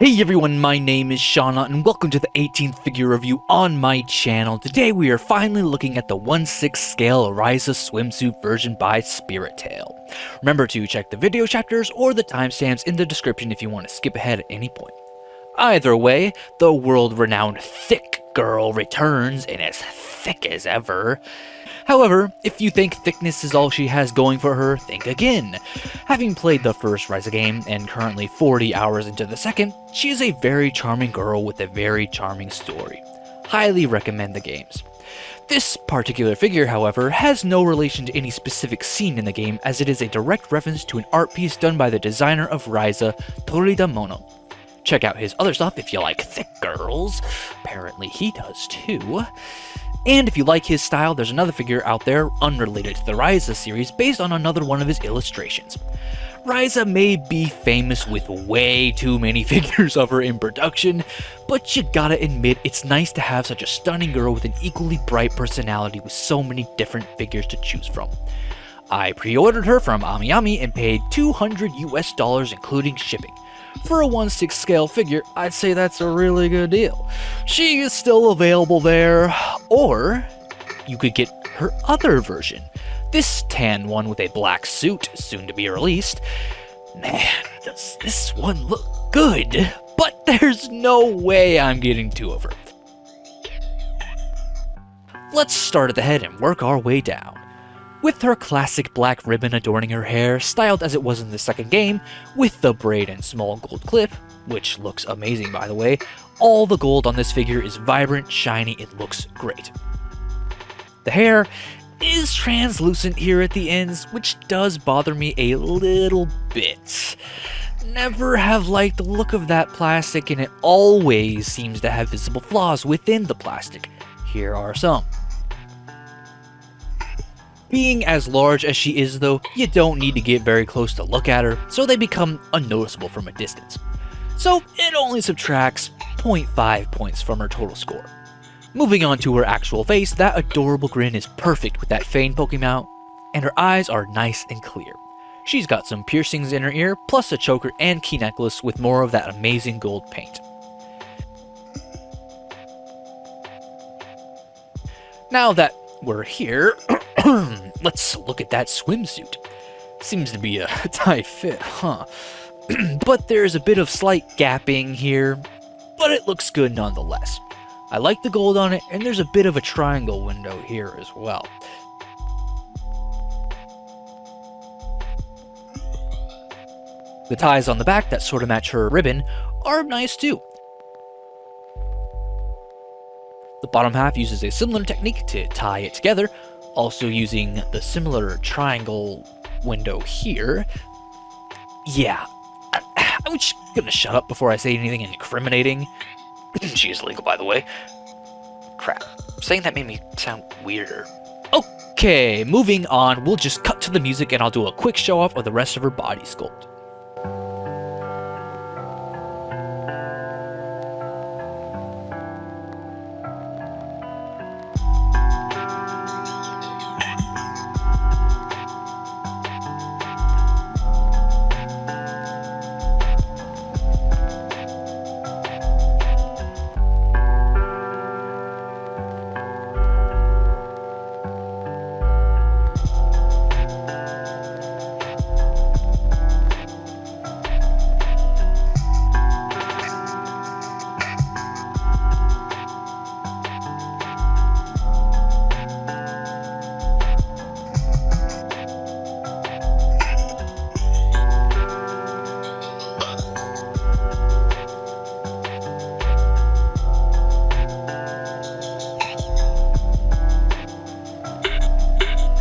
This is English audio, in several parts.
Hey everyone, my name is Shauna and welcome to the 18th figure review on my channel. Today we are finally looking at the 1/6 scale Ryza swimsuit version by Spiritale. Remember to check the video chapters or the timestamps in the description if you want to skip ahead at any point. Either way, the world-renowned thick girl returns and as thick as ever. However, if you think thickness is all she has going for her, think again. Having played the first Ryza game, and currently 40 hours into the second, she is a very charming girl with a very charming story. Highly recommend the games. This particular figure, however, has no relation to any specific scene in the game, as it is a direct reference to an art piece done by the designer of Ryza, Mono. Check out his other stuff if you like thick girls. Apparently he does too. And if you like his style, there's another figure out there unrelated to the Ryza series based on another one of his illustrations. Ryza may be famous with way too many figures of her in production, but you gotta admit it's nice to have such a stunning girl with an equally bright personality with so many different figures to choose from. I pre-ordered her from AmiAmi and paid $200 including shipping. For a 1/6 scale figure, I'd say that's a really good deal. She is still available there, or you could get her other version. This tan one with a black suit, soon to be released. Man, does this one look good, but there's no way I'm getting two of her. Let's start at the head and work our way down. With her classic black ribbon adorning her hair, styled as it was in the second game, with the braid and small gold clip, which looks amazing by the way, all the gold on this figure is vibrant, shiny, it looks great. The hair is translucent here at the ends, which does bother me a little bit. Never have liked the look of that plastic, and it always seems to have visible flaws within the plastic. Here are some. Being as large as she is though, you don't need to get very close to look at her, so they become unnoticeable from a distance. So it only subtracts 0.5 points from her total score. Moving on to her actual face, that adorable grin is perfect with that fang poking out, and her eyes are nice and clear. She's got some piercings in her ear, plus a choker and key necklace with more of that amazing gold paint. Now that we're here, let's look at that swimsuit. Seems to be a tight fit, huh? But there's a bit of slight gapping here, but it looks good nonetheless. I like the gold on it, and there's a bit of a triangle window here as well. The ties on the back that sort of match her ribbon are nice too. The bottom half uses a similar technique to tie it together, also using the similar triangle window here. Yeah, I'm just gonna shut up before I say anything incriminating. She is legal, by the way. Crap, saying that made me sound weirder. Okay, moving on, we'll just cut to the music and I'll do a quick show off of the rest of her body sculpt.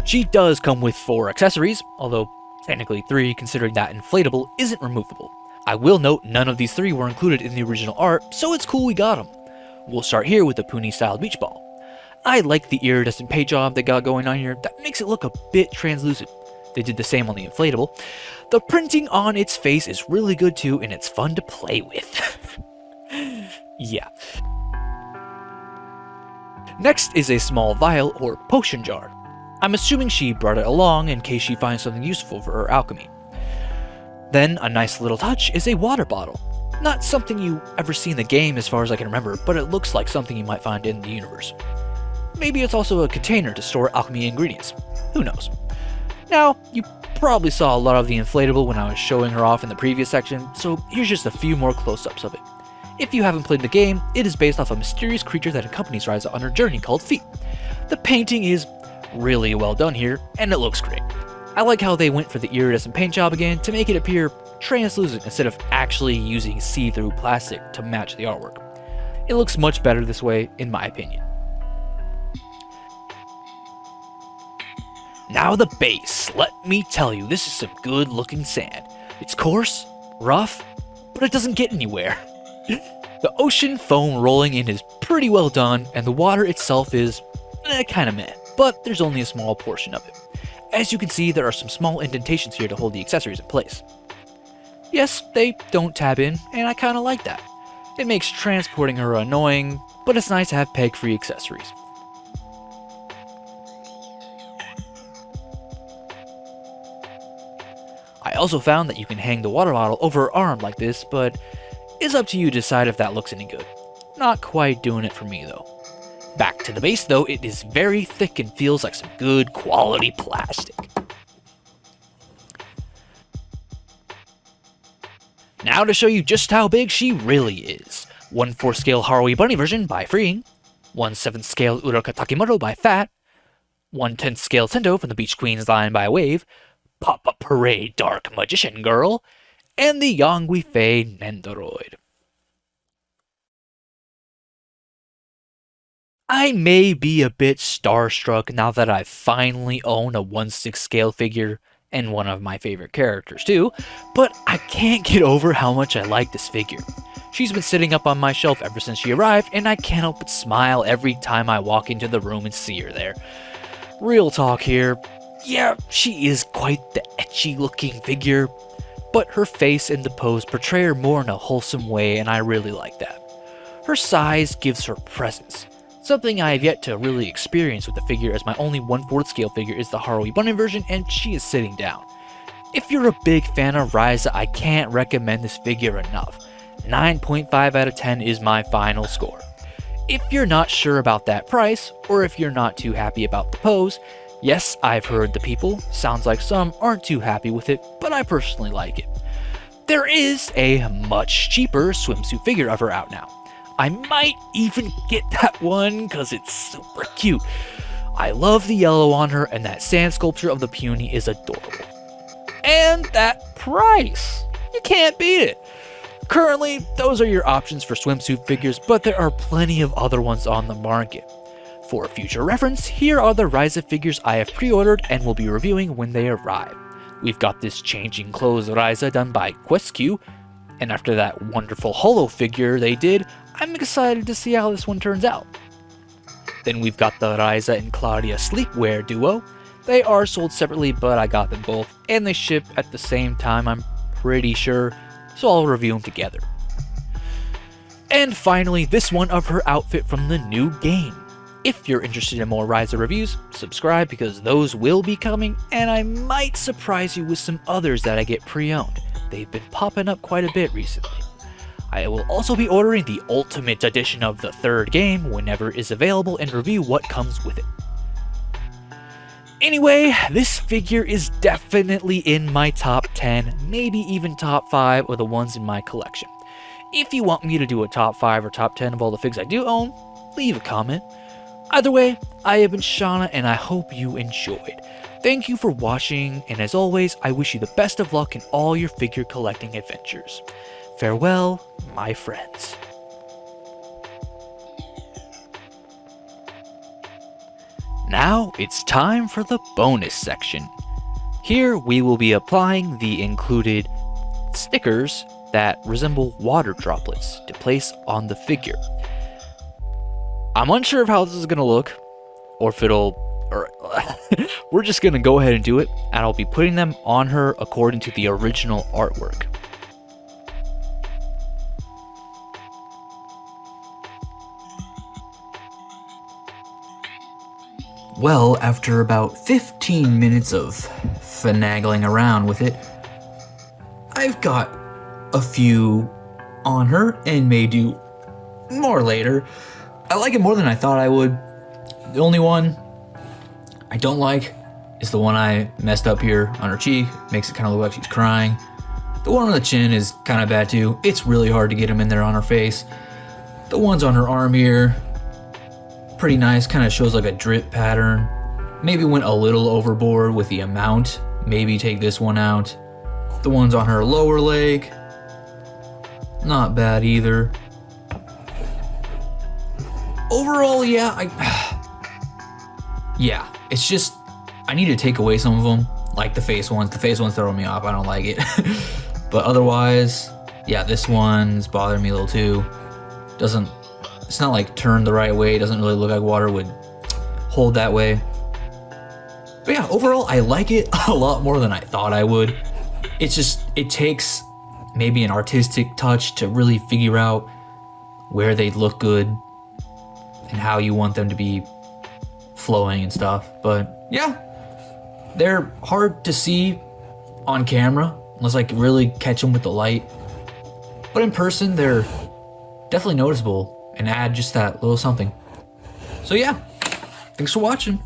She does come with 4 accessories, although technically 3 considering that inflatable isn't removable. I will note none of these 3 were included in the original art, so it's cool we got them. We'll start here with the Puni style beach ball. I like the iridescent paint job they got going on here, that makes it look a bit translucent. They did the same on the inflatable. The printing on its face is really good too, and it's fun to play with. Yeah. Next is a small vial or potion jar. I'm assuming she brought it along in case she finds something useful for her alchemy. Then, a nice little touch is a water bottle. Not something you ever see in the game as far as I can remember, but it looks like something you might find in the universe. Maybe it's also a container to store alchemy ingredients. Who knows? Now, you probably saw a lot of the inflatable when I was showing her off in the previous section, so here's just a few more close-ups of it. If you haven't played the game, it is based off a mysterious creature that accompanies Ryza on her journey called Feet. The painting is really well done here, and it looks great. I like how they went for the iridescent paint job again to make it appear translucent instead of actually using see-through plastic to match the artwork. It looks much better this way, in my opinion. Now the base. Let me tell you, this is some good looking sand. It's coarse, rough, but it doesn't get anywhere. The ocean foam rolling in is pretty well done, and the water itself is kinda meh, but there's only a small portion of it. As you can see, there are some small indentations here to hold the accessories in place. Yes, they don't tab in, and I kinda like that. It makes transporting her annoying, but it's nice to have peg-free accessories. I also found that you can hang the water bottle over her arm like this, but it's up to you to decide if that looks any good. Not quite doing it for me though. Back to the base though, it is very thick and feels like some good quality plastic. Now to show you just how big she really is. 1/4 scale Haruhi Bunny version by Freeing, 1/7 scale Uroka Takimoto by Fat, 1/10 scale Tendo from the Beach Queens line by Wave, Pop-Up Parade Dark Magician Girl, and the Yongui Fei Nendoroid. I may be a bit starstruck now that I finally own a 1/6 scale figure, and one of my favorite characters too, but I can't get over how much I like this figure. She's been sitting up on my shelf ever since she arrived, and I can't help but smile every time I walk into the room and see her there. Real talk here. Yeah, she is quite the etchy looking figure, but her face and the pose portray her more in a wholesome way, and I really like that. Her size gives her presence, something I have yet to really experience with the figure, as my only 1/4 scale figure is the Haruhi Bunny version, and she is sitting down. If you're a big fan of Ryza, I can't recommend this figure enough. 9.5 out of 10 is my final score. If you're not sure about that price, or if you're not too happy about the pose, yes, I've heard the people, sounds like some aren't too happy with it, but I personally like it. There is a much cheaper swimsuit figure of her out now. I might even get that one because it's super cute. I love the yellow on her, and that sand sculpture of the peony is adorable. And that price! You can't beat it! Currently, those are your options for swimsuit figures, but there are plenty of other ones on the market. For future reference, here are the Ryza figures I have pre-ordered and will be reviewing when they arrive. We've got this changing clothes Ryza done by QuestQ, and after that wonderful holo figure they did, I'm excited to see how this one turns out. Then we've got the Ryza and Claudia sleepwear duo. They are sold separately, but I got them both, and they ship at the same time, I'm pretty sure, so I'll review them together. And finally, this one of her outfit from the new game. If you're interested in more Ryza reviews, subscribe because those will be coming, and I might surprise you with some others that I get pre-owned. They've been popping up quite a bit recently. I will also be ordering the Ultimate Edition of the third game whenever it is available and review what comes with it. Anyway, this figure is definitely in my top 10, maybe even top 5 of the ones in my collection. If you want me to do a top 5 or top 10 of all the figs I do own, leave a comment. Either way, I have been Shauna, and I hope you enjoyed. Thank you for watching, and as always, I wish you the best of luck in all your figure collecting adventures. Farewell, my friends. Now it's time for the bonus section. Here we will be applying the included stickers that resemble water droplets to place on the figure. I'm unsure of how this is going to look, or if we're just going to go ahead and do it, and I'll be putting them on her according to the original artwork. Well, after about 15 minutes of finagling around with it, I've got a few on her and may do more later. I like it more than I thought I would. The only one I don't like is the one I messed up here on her cheek. Makes it kind of look like she's crying. The one on the chin is kind of bad too. It's really hard to get them in there on her face. The ones on her arm here, pretty nice. Kind of shows like a drip pattern. Maybe went a little overboard with the amount. Maybe take this one out. The ones on her lower leg, not bad either. Overall, yeah, yeah, it's just, I need to take away some of them, like the face ones. The face ones throw me off, I don't like it. But otherwise, yeah, this one's bothering me a little too. It's not like turned the right way. It doesn't really look like water would hold that way. But yeah, overall, I like it a lot more than I thought I would. It's just, it takes maybe an artistic touch to really figure out where they'd look good and how you want them to be flowing and stuff. But yeah, they're hard to see on camera unless I can really catch them with the light. But in person, they're definitely noticeable and add just that little something. So yeah, thanks for watching.